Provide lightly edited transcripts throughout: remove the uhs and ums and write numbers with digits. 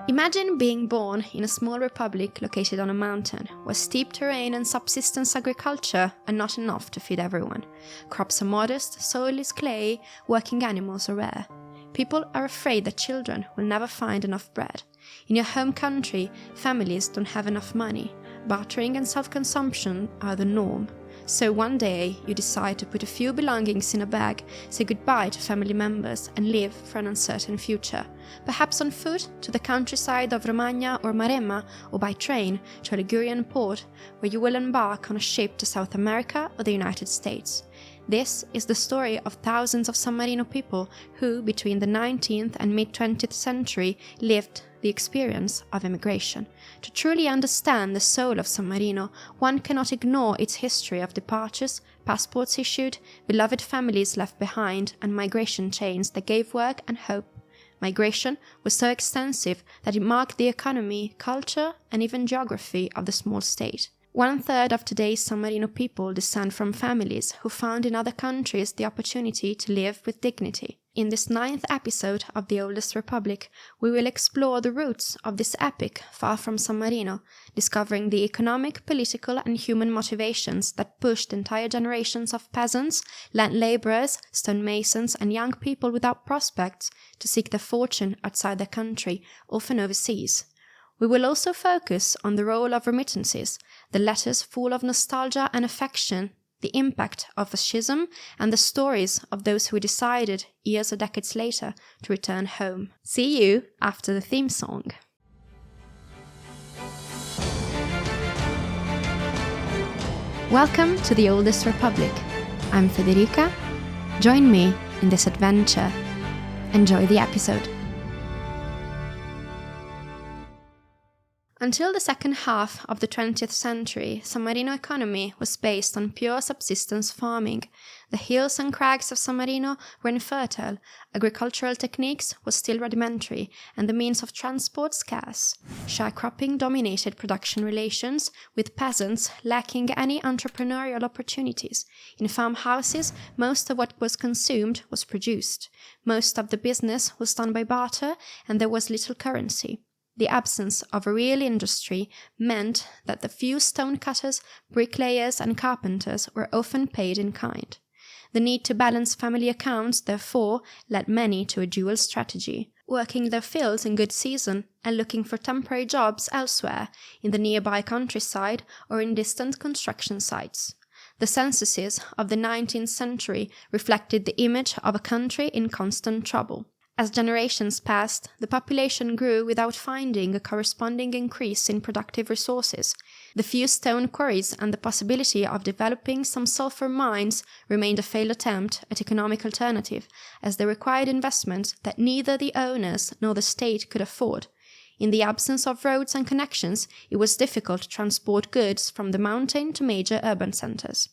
Imagine being born in a small republic located on a mountain, where steep terrain and subsistence agriculture are not enough to feed everyone. Crops are modest, soil is clay, working animals are rare. People are afraid that children will never find enough bread. In your home country, families don't have enough money. Bartering and self-consumption are the norm. So one day, you decide to put a few belongings in a bag, say goodbye to family members, and live for an uncertain future. Perhaps on foot to the countryside of Romagna or Marche, or by train to a Ligurian port, where you will embark on a ship to South America or the United States. This is the story of thousands of San Marino people who, between the 19th and mid-20th century, lived the experience of emigration. To truly understand the soul of San Marino, one cannot ignore its history of departures, passports issued, beloved families left behind, and migration chains that gave work and hope. Migration was so extensive that it marked the economy, culture, and even geography of the small state. 1/3 of today's San Marino people descend from families who found in other countries the opportunity to live with dignity. In this 9th episode of The Oldest Republic, we will explore the roots of this epic far from San Marino, discovering the economic, political, and human motivations that pushed entire generations of peasants, land laborers, stonemasons, and young people without prospects to seek their fortune outside their country, often overseas. We will also focus on the role of remittances, the letters full of nostalgia and affection, the impact of fascism, and the stories of those who decided, years or decades later, to return home. See you after the theme song. Welcome to the Oldest Republic. I'm Federica. Join me in this adventure. Enjoy the episode. Until the second half of the 20th century, San Marino economy was based on pure subsistence farming. The hills and crags of San Marino were infertile, agricultural techniques were still rudimentary, and the means of transport scarce. Sharecropping dominated production relations, with peasants lacking any entrepreneurial opportunities. In farmhouses, most of what was consumed was produced. Most of the business was done by barter, and there was little currency. The absence of a real industry meant that the few stonecutters, bricklayers, and carpenters were often paid in kind. The need to balance family accounts, therefore, led many to a dual strategy: working their fields in good season and looking for temporary jobs elsewhere, in the nearby countryside or in distant construction sites. The censuses of the 19th century reflected the image of a country in constant trouble. As generations passed, the population grew without finding a corresponding increase in productive resources. The few stone quarries and the possibility of developing some sulfur mines remained a failed attempt at economic alternative, as they required investment that neither the owners nor the state could afford. In the absence of roads and connections, it was difficult to transport goods from the mountain to major urban centers.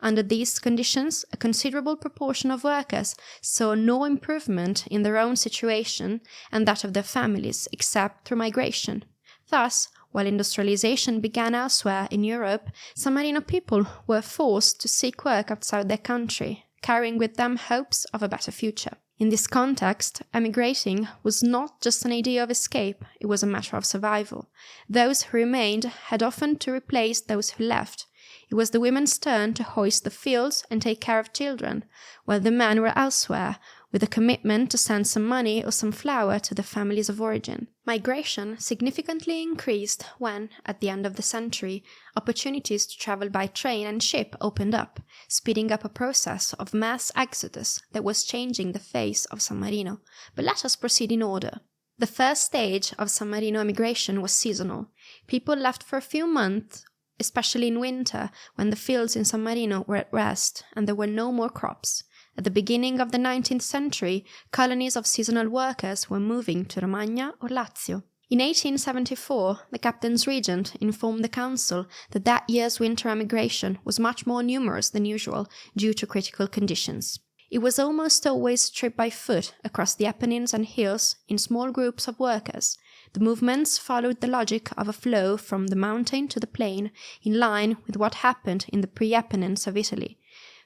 Under these conditions, a considerable proportion of workers saw no improvement in their own situation and that of their families except through migration. Thus, while industrialization began elsewhere in Europe, San Marino people were forced to seek work outside their country, carrying with them hopes of a better future. In this context, emigrating was not just an idea of escape, it was a matter of survival. Those who remained had often to replace those who left. It was the women's turn to hoist the fields and take care of children, while the men were elsewhere, with a commitment to send some money or some flour to their families of origin. Migration significantly increased when, at the end of the century, opportunities to travel by train and ship opened up, speeding up a process of mass exodus that was changing the face of San Marino. But let us proceed in order. The first stage of San Marino emigration was seasonal. People left for a few months, especially in winter, when the fields in San Marino were at rest and there were no more crops. At the beginning of the 19th century, colonies of seasonal workers were moving to Romagna or Lazio. In 1874, the captain's regent informed the council that that year's winter emigration was much more numerous than usual due to critical conditions. It was almost always a trip by foot across the Apennines and hills in small groups of workers. The movements followed the logic of a flow from the mountain to the plain, in line with what happened in the pre-Apennines of Italy.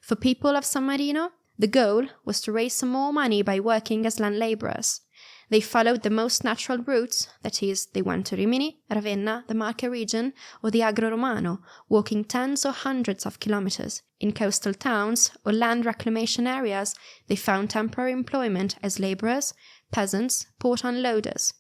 For people of San Marino, the goal was to raise some more money by working as land laborers. They followed the most natural routes, that is, they went to Rimini, Ravenna, the Marche region, or the Agro Romano, walking tens or hundreds of kilometers. In coastal towns or land reclamation areas, they found temporary employment as laborers, peasants, port unloaders.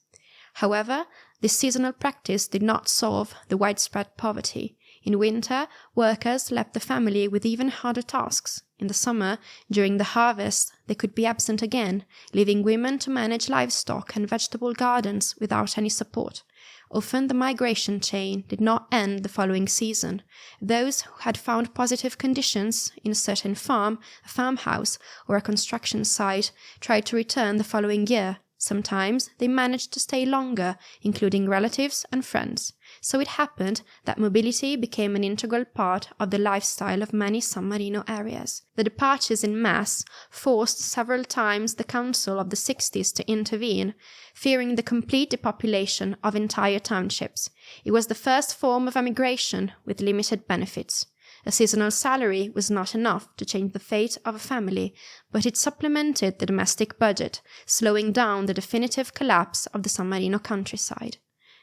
However, this seasonal practice did not solve the widespread poverty. In winter, workers left the family with even harder tasks. In the summer, during the harvest, they could be absent again, leaving women to manage livestock and vegetable gardens without any support. Often the migration chain did not end the following season. Those who had found positive conditions in a certain farm, a farmhouse, or a construction site tried to return the following year. Sometimes they managed to stay longer, including relatives and friends. So it happened that mobility became an integral part of the lifestyle of many San Marino areas. The departures in mass forced several times the Council of the 60s to intervene, fearing the complete depopulation of entire townships. It was the first form of emigration with limited benefits. A seasonal salary was not enough to change the fate of a family, but it supplemented the domestic budget, slowing down the definitive collapse of the San Marino countryside.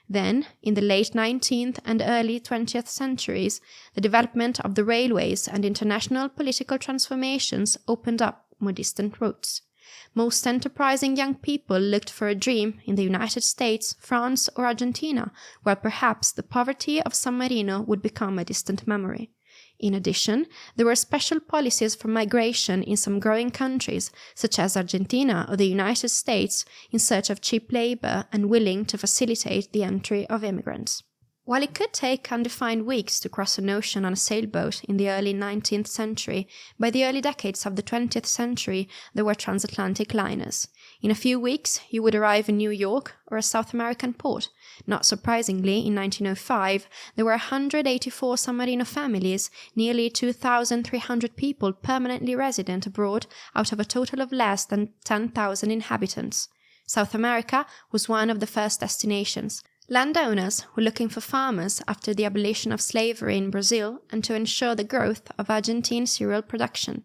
Then, in the late 19th and early 20th centuries, the development of the railways and international political transformations opened up more distant routes. Most enterprising young people looked for a dream in the United States, France, or Argentina, where perhaps the poverty of San Marino would become a distant memory. In addition, there were special policies for migration in some growing countries, such as Argentina or the United States, in search of cheap labor and willing to facilitate the entry of immigrants. While it could take undefined weeks to cross an ocean on a sailboat in the early 19th century, by the early decades of the 20th century there were transatlantic liners. In a few weeks you would arrive in New York or a South American port. Not surprisingly, in 1905 there were 184 San Marino families, nearly 2,300 people permanently resident abroad out of a total of less than 10,000 inhabitants. South America was one of the first destinations. Landowners were looking for farmers after the abolition of slavery in Brazil and to ensure the growth of Argentine cereal production.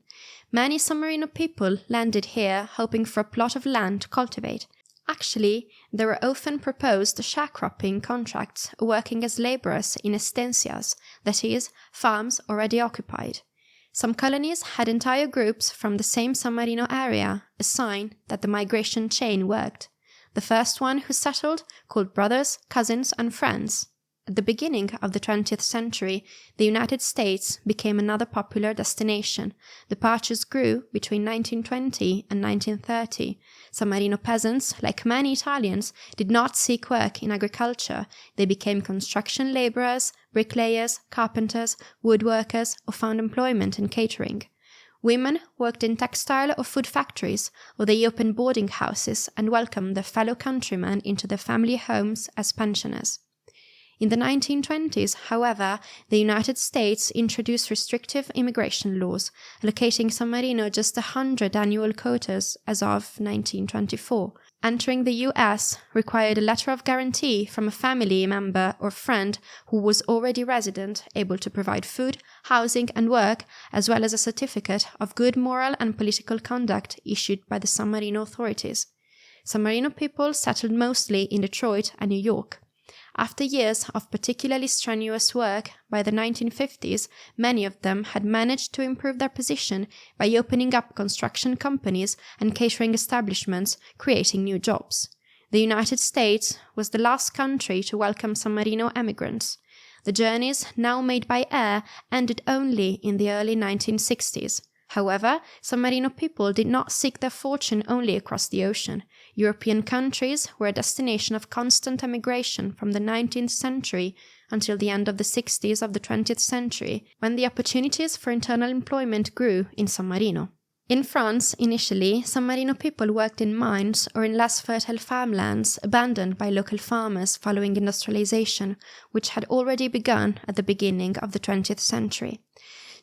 Many San Marino people landed here hoping for a plot of land to cultivate. Actually, there were often proposed sharecropping contracts working as laborers in estancias, that is, farms already occupied. Some colonies had entire groups from the same San Marino area, a sign that the migration chain worked. The first one who settled called brothers, cousins, and friends. At the beginning of the 20th century, the United States became another popular destination. Departures grew between 1920 and 1930. San Marino peasants, like many Italians, did not seek work in agriculture. They became construction laborers, bricklayers, carpenters, woodworkers, or found employment in catering. Women worked in textile or food factories, or they opened boarding houses and welcomed their fellow countrymen into their family homes as pensioners. In the 1920s, however, the United States introduced restrictive immigration laws, allocating San Marino just 100 annual quotas as of 1924. Entering the U.S. required a letter of guarantee from a family member or friend who was already resident, able to provide food, housing, and work, as well as a certificate of good moral and political conduct issued by the San Marino authorities. San Marino people settled mostly in Detroit and New York. After years of particularly strenuous work, by the 1950s, many of them had managed to improve their position by opening up construction companies and catering establishments, creating new jobs. The United States was the last country to welcome San Marino emigrants. The journeys, now made by air, ended only in the early 1960s. However, San Marino people did not seek their fortune only across the ocean. European countries were a destination of constant emigration from the 19th century until the end of the 60s of the 20th century, when the opportunities for internal employment grew in San Marino. In France, initially, San Marino people worked in mines or in less fertile farmlands abandoned by local farmers following industrialization, which had already begun at the beginning of the 20th century.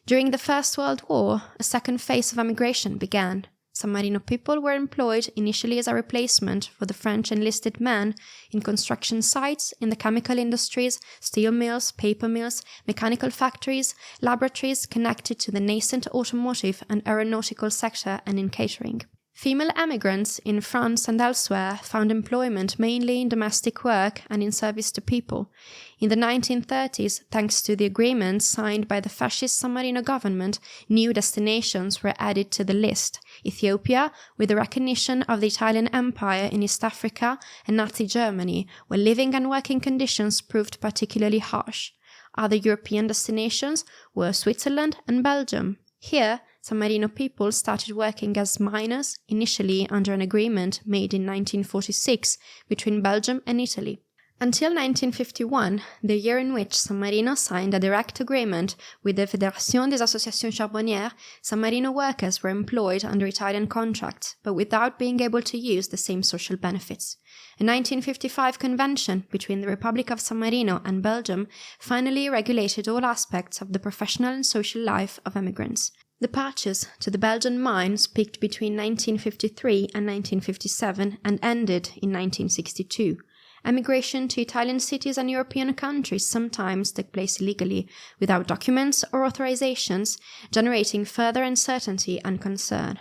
During the First World War, a second phase of emigration began. San Marino people were employed initially as a replacement for the French enlisted men in construction sites, in the chemical industries, steel mills, paper mills, mechanical factories, laboratories connected to the nascent automotive and aeronautical sector, and in catering. Female emigrants in France and elsewhere found employment mainly in domestic work and in service to people. In the 1930s, thanks to the agreements signed by the fascist San Marino government, new destinations were added to the list. Ethiopia, with the recognition of the Italian Empire in East Africa, and Nazi Germany, where living and working conditions proved particularly harsh. Other European destinations were Switzerland and Belgium. Here, San Marino people started working as miners, initially under an agreement made in 1946 between Belgium and Italy. Until 1951, the year in which San Marino signed a direct agreement with the Fédération des Associations Charbonnières, San Marino workers were employed under Italian contracts, but without being able to use the same social benefits. A 1955 convention between the Republic of San Marino and Belgium finally regulated all aspects of the professional and social life of emigrants. Departures to the Belgian mines peaked between 1953 and 1957 and ended in 1962. Emigration to Italian cities and European countries sometimes took place illegally, without documents or authorizations, generating further uncertainty and concern.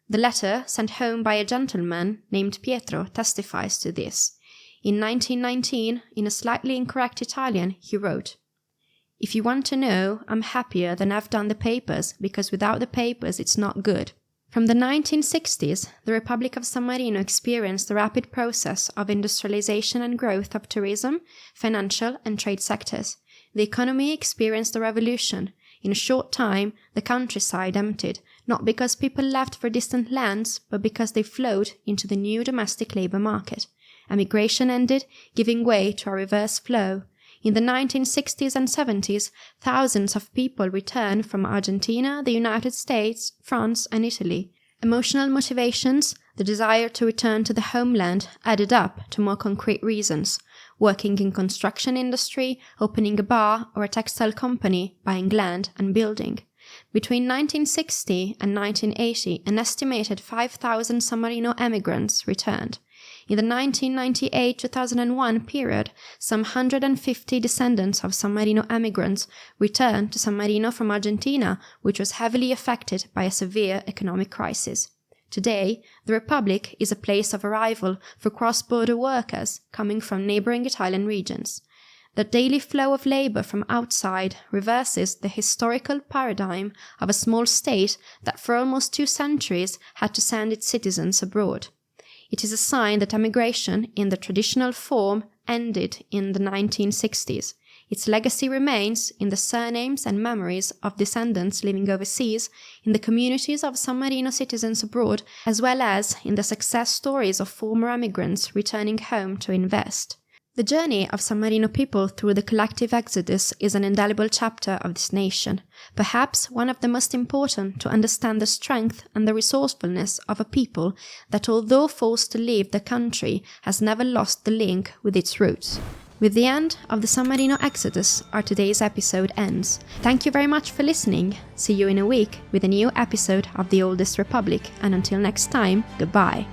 The letter sent home by a gentleman named Pietro testifies to this. In 1919, in a slightly incorrect Italian, he wrote, "If you want to know, I'm happier than I've done the papers, because without the papers it's not good." From the 1960s, the Republic of San Marino experienced the rapid process of industrialization and growth of tourism, financial and trade sectors. The economy experienced a revolution. In a short time, the countryside emptied, not because people left for distant lands, but because they flowed into the new domestic labor market. Emigration ended, giving way to a reverse flow. In the 1960s and 70s, thousands of people returned from Argentina, the United States, France, and Italy. Emotional motivations, the desire to return to the homeland, added up to more concrete reasons: working in construction industry, opening a bar or a textile company, buying land and building. Between 1960 and 1980, an estimated 5,000 San Marino emigrants returned. In the 1998-2001 period, some 150 descendants of San Marino emigrants returned to San Marino from Argentina, which was heavily affected by a severe economic crisis. Today, the Republic is a place of arrival for cross-border workers coming from neighboring Italian regions. The daily flow of labor from outside reverses the historical paradigm of a small state that for almost 2 centuries had to send its citizens abroad. It is a sign that emigration, in the traditional form, ended in the 1960s. Its legacy remains in the surnames and memories of descendants living overseas, in the communities of San Marino citizens abroad, as well as in the success stories of former emigrants returning home to invest. The journey of San Marino people through the collective exodus is an indelible chapter of this nation, perhaps one of the most important to understand the strength and the resourcefulness of a people that, although forced to leave the country, has never lost the link with its roots. With the end of the San Marino exodus, our today's episode ends. Thank you very much for listening. See you in a week with a new episode of The Oldest Republic, and until next time, goodbye.